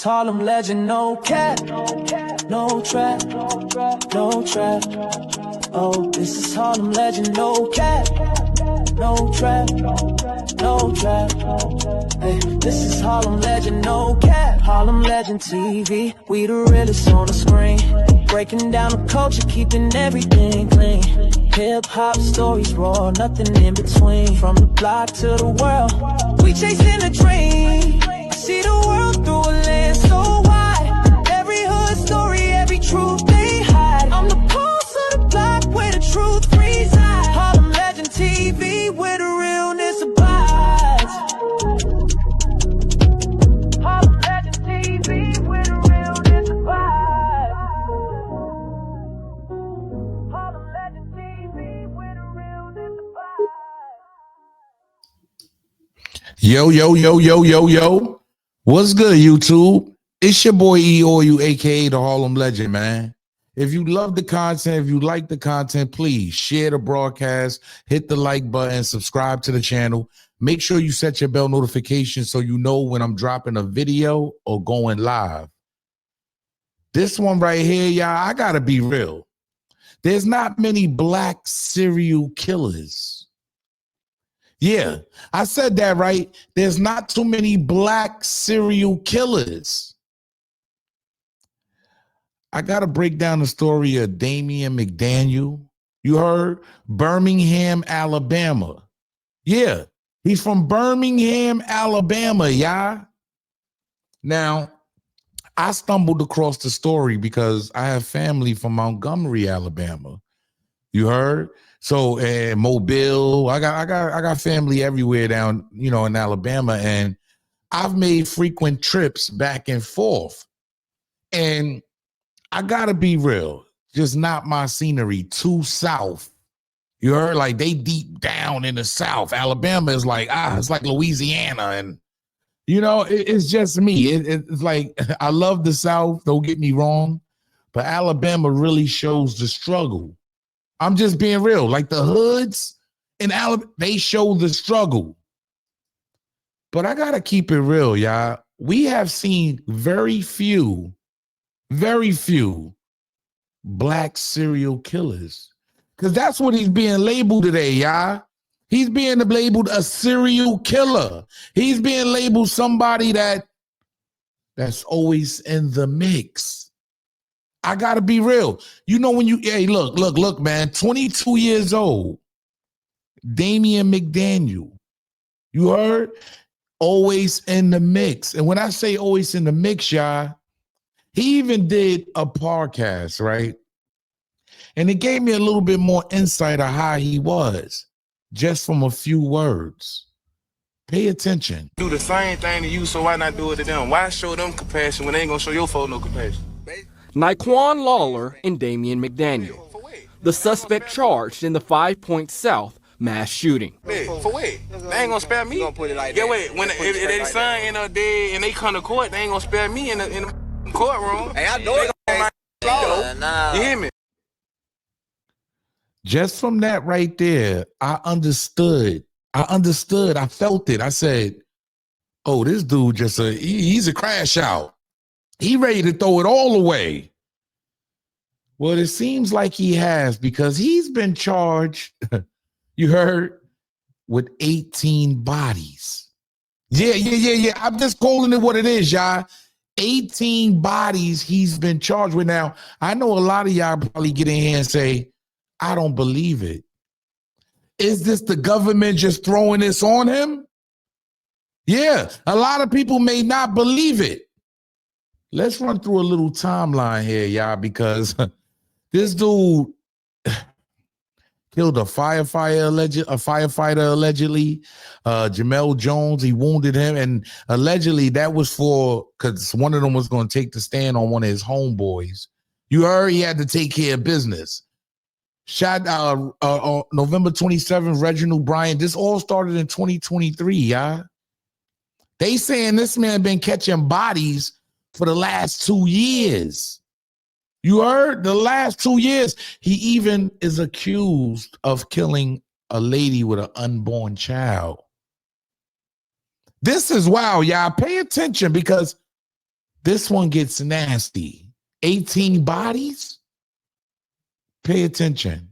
is Harlem Legend, no cap, no trap, no trap. Oh, this is Harlem Legend, no cap, no trap, no trap. Hey, this is Harlem Legend, no cap. Harlem Legend TV, we the realest on the screen. Breaking down the culture, keeping everything clean. Hip-hop stories raw, nothing in between. From the block to the world, we chasing a dream. I see the world through a lens so wide. Every hood story, every truth they hide. I'm the pulse of the block where the truth resides. Harlem Legend TV, where the realness abides. Harlem Legend TV, where the realness abides. Harlem Legend TV, where the realness abides. Yo, yo, yo, yo, yo, yo. What's good, YouTube? It's your boy E-O-U, aka the Harlem Legend, man. If you love the content, if you like the content, please share the broadcast, hit the like button, subscribe to the channel. Make sure you set your bell notification so you know when I'm dropping a video or going live. This one right here, y'all, I gotta be real. There's not many black serial killers. Yeah, I said that right. There's not too many black serial killers. I got to break down the story of Damien McDaniel. You heard? Birmingham, Alabama. Yeah, he's from Birmingham, Alabama, y'all. Now, I stumbled across the story because I have family from Montgomery, Alabama. You heard? So, and Mobile, I got family everywhere down, in Alabama, and I've made frequent trips back and forth. And I gotta be real, just not my scenery. Too south. You heard? Like they deep down in the South. Alabama is like, it's like Louisiana, and it's just me. It's like I love the South, don't get me wrong, but Alabama really shows the struggle. I'm just being real. Like the hoods in Alabama, they show the struggle. But I got to keep it real, y'all. We have seen very few black serial killers. Because that's what he's being labeled today, y'all. He's being labeled a serial killer. He's being labeled somebody that's always in the mix. I gotta be real. When look, man, 22 years old, Damien McDaniel. You heard? Always in the mix. And when I say always in the mix, y'all, he even did a podcast, right? And it gave me a little bit more insight of how he was, just from a few words. Pay attention. Do the same thing to you, so why not do it to them? Why show them compassion when they ain't gonna show your folks no compassion? Naquan Lawler and Damien McDaniel, the suspect charged in the 5 Points South mass shooting. For what? They ain't gonna spare me. Yeah, wait. When if their son end up dead and they come to court, they ain't gonna spare me in the courtroom. Hey, I know it. You hear me? Just from that right there, I understood. I felt it. I said, "Oh, this dude he's a crash out. He ready to throw it all away." Well, it seems like he has, because he's been charged, you heard, with 18 bodies. Yeah. I'm just calling it what it is, y'all. 18 bodies he's been charged with. Now, I know a lot of y'all probably get in here and say, I don't believe it. Is this the government just throwing this on him? Yeah, a lot of people may not believe it. Let's run through a little timeline here, y'all, because this dude killed a firefighter allegedly. Jamel Jones, he wounded him, and allegedly that was because one of them was going to take the stand on one of his homeboys. You heard? He had to take care of business. Shot November 27th, Reginald Bryant. This all started in 2023, y'all. They saying this man been catching bodies for the last 2 years. You heard? The last 2 years. He even is accused of killing a lady with an unborn child. This is wild, y'all. Pay attention, because This one gets nasty. 18 bodies? Pay attention.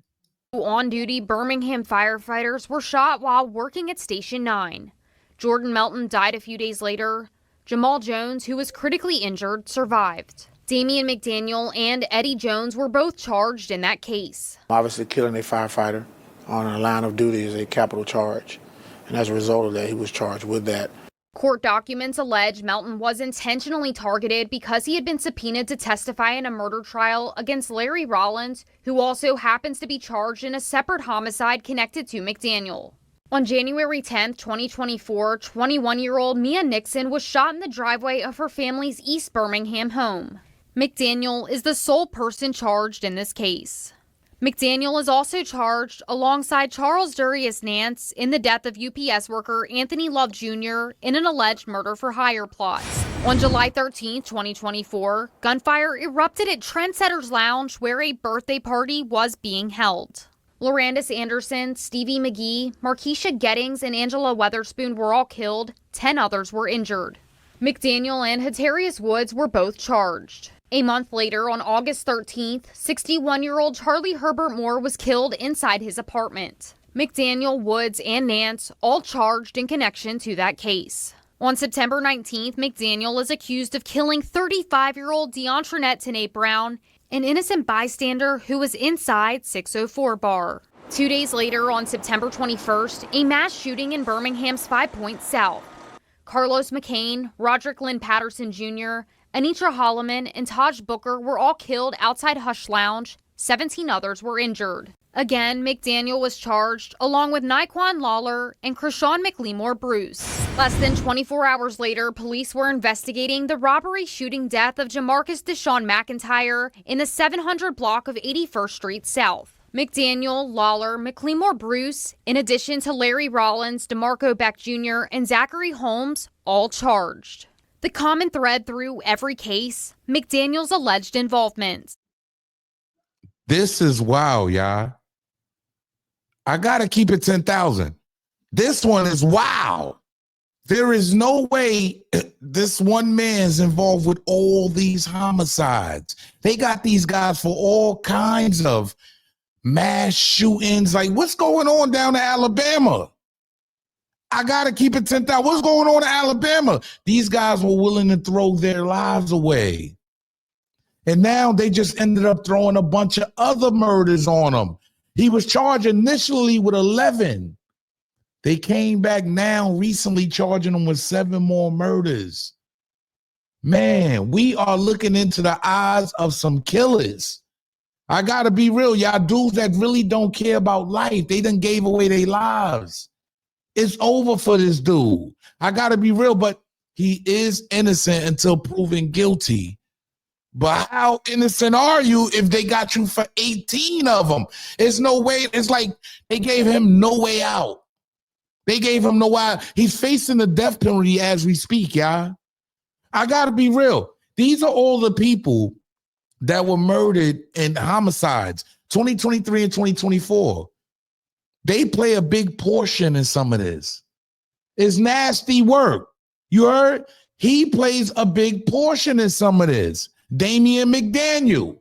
On-duty Birmingham firefighters were shot while working at Station 9. Jordan Melton died a few days later. Jamal Jones, who was critically injured, survived. Damien McDaniel and Eddie Jones were both charged in that case. Obviously, killing a firefighter on a line of duty is a capital charge. And as a result of that, he was charged with that. Court documents allege Melton was intentionally targeted because he had been subpoenaed to testify in a murder trial against Larry Rollins, who also happens to be charged in a separate homicide connected to McDaniel. On January 10, 2024, 21-year-old Mia Nixon was shot in the driveway of her family's East Birmingham home. McDaniel is the sole person charged in this case. McDaniel is also charged alongside Charles Durius Nance in the death of UPS worker Anthony Love Jr. in an alleged murder-for-hire plot. On July 13, 2024, gunfire erupted at Trendsetters Lounge where a birthday party was being held. Lorandis Anderson, Stevie McGee, Markeisha Gettings, and Angela Weatherspoon were all killed. 10 others were injured. McDaniel and Hatarius Woods were both charged. A month later, on August 13th, 61-year-old Charlie Herbert Moore was killed inside his apartment. McDaniel, Woods, and Nance all charged in connection to that case. On September 19th, McDaniel is accused of killing 35-year-old DeAntronette Tanae Brown, an innocent bystander who was inside 604 bar. 2 days later, on September 21st, a mass shooting in Birmingham's 5 Points South. Carlos McCain, Roderick Lynn Patterson Jr., Anitra Holloman, and Taj Booker were all killed outside Hush Lounge. 17 others were injured. Again, McDaniel was charged, along with Naquan Lawler and Krishawn McLemore Bruce. Less than 24 hours later, police were investigating the robbery shooting death of Jamarcus Deshaun McIntyre in the 700 block of 81st Street South. McDaniel, Lawler, McLemore Bruce, in addition to Larry Rollins, DeMarco Beck Jr., and Zachary Holmes, all charged. The common thread through every case, McDaniel's alleged involvement. This is wow, y'all. I gotta keep it 10,000. This one is wow. There is no way this one man's involved with all these homicides. They got these guys for all kinds of mass shootings. Like, what's going on down in Alabama? I gotta keep it 10,000. What's going on in Alabama? These guys were willing to throw their lives away. And now they just ended up throwing a bunch of other murders on him. He was charged initially with 11. They came back now recently charging him with 7 more murders. Man, we are looking into the eyes of some killers. I gotta be real, y'all dudes that really don't care about life. They done gave away their lives. It's over for this dude. I gotta be real, but he is innocent until proven guilty. But how innocent are you if they got you for 18 of them? It's no way. It's like they gave him no way out. They gave him no way out. He's facing the death penalty as we speak, y'all. I gotta be real. These are all the people that were murdered in homicides, 2023 and 2024. They play a big portion in some of this. It's nasty work. You heard? He plays a big portion in some of this. Damien McDaniel.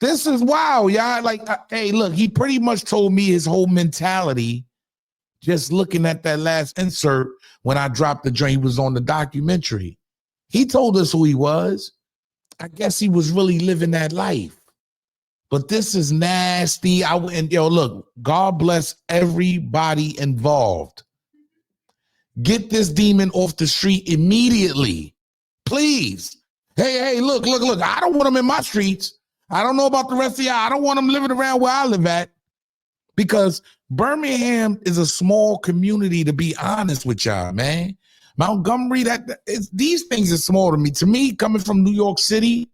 This is wow, y'all. Like, hey, look, he pretty much told me his whole mentality just looking at that last insert when I dropped the joint. He was on the documentary. He told us who he was. I guess he was really living that life. But this is nasty. And yo, look, God bless everybody involved. Get this demon off the street immediately. Please. Hey, look. I don't want him in my streets. I don't know about the rest of y'all. I don't want him living around where I live at. Because Birmingham is a small community, to be honest with y'all, man. Montgomery, these things are small to me. To me, coming from New York City,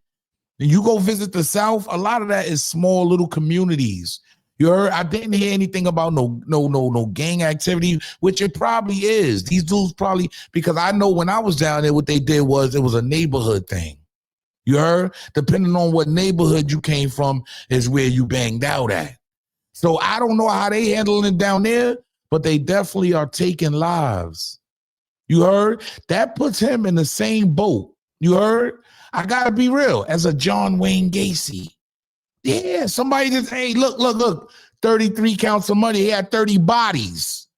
and you go visit the South, a lot of that is small little communities. You heard? I didn't hear anything about no gang activity, which it probably is. These dudes probably, because I know when I was down there, what they did was it was a neighborhood thing. You heard? Depending on what neighborhood you came from is where you banged out at. So I don't know how they handling it down there, but they definitely are taking lives. You heard? That puts him in the same boat You heard? I gotta be real. As a John Wayne Gacy, yeah, somebody just, hey, look, 33 counts of money. He had 30 bodies.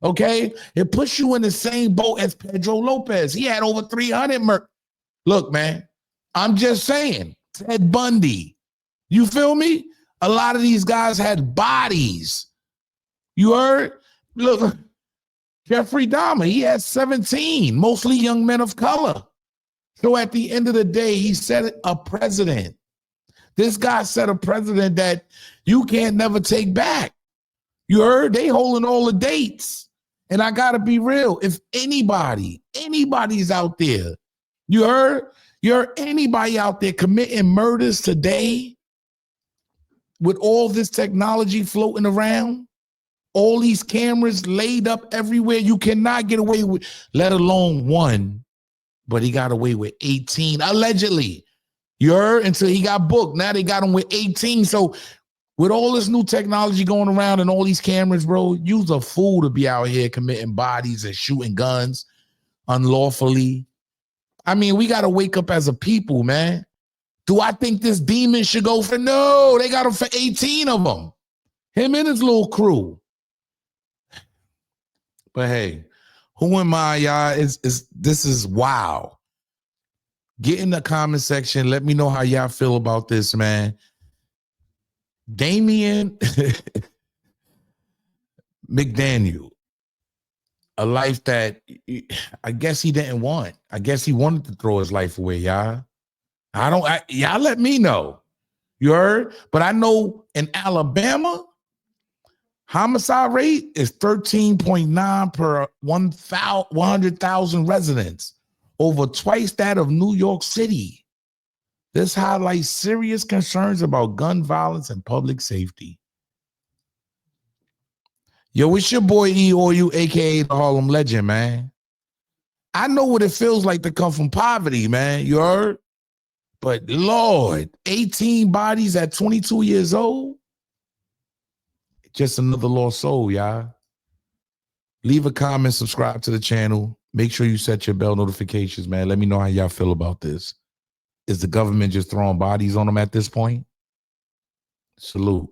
Okay, it puts you in the same boat as Pedro Lopez. He had over 300. Look, man, I'm just saying. Ted Bundy. You feel me? A lot of these guys had bodies. You heard? Look, Jeffrey Dahmer, he had 17, mostly young men of color. So at the end of the day, he set a precedent. This guy set a precedent that you can't never take back. You heard? They holding all the dates. And I got to be real. If anybody's out there, you heard? You're anybody out there committing murders today with all this technology floating around, all these cameras laid up everywhere, you cannot get away with, let alone one, but he got away with 18, allegedly. You heard? Until he got booked. Now they got him with 18. So with all this new technology going around and all these cameras, bro, you's a fool to be out here committing bodies and shooting guns unlawfully. I mean, we got to wake up as a people, man. Do I think this demon should go for? No, they got him for 18 of them. Him and his little crew. But hey, who am I, y'all? This is wow. Get in the comment section. Let me know how y'all feel about this, man. Damien McDaniel, a life that I guess he didn't want. I guess he wanted to throw his life away, y'all. Y'all let me know. You heard? But I know in Alabama, homicide rate is 13.9 per 100,000 residents, over twice that of New York City. This highlights serious concerns about gun violence and public safety. Yo, it's your boy E-O-U, a.k.a. the Harlem Legend, man. I know what it feels like to come from poverty, man. You heard? But Lord, 18 bodies at 22 years old? Just another lost soul, y'all. Leave a comment, subscribe to the channel. Make sure you set your bell notifications, man. Let me know how y'all feel about this. Is the government just throwing bodies on them at this point? Salute.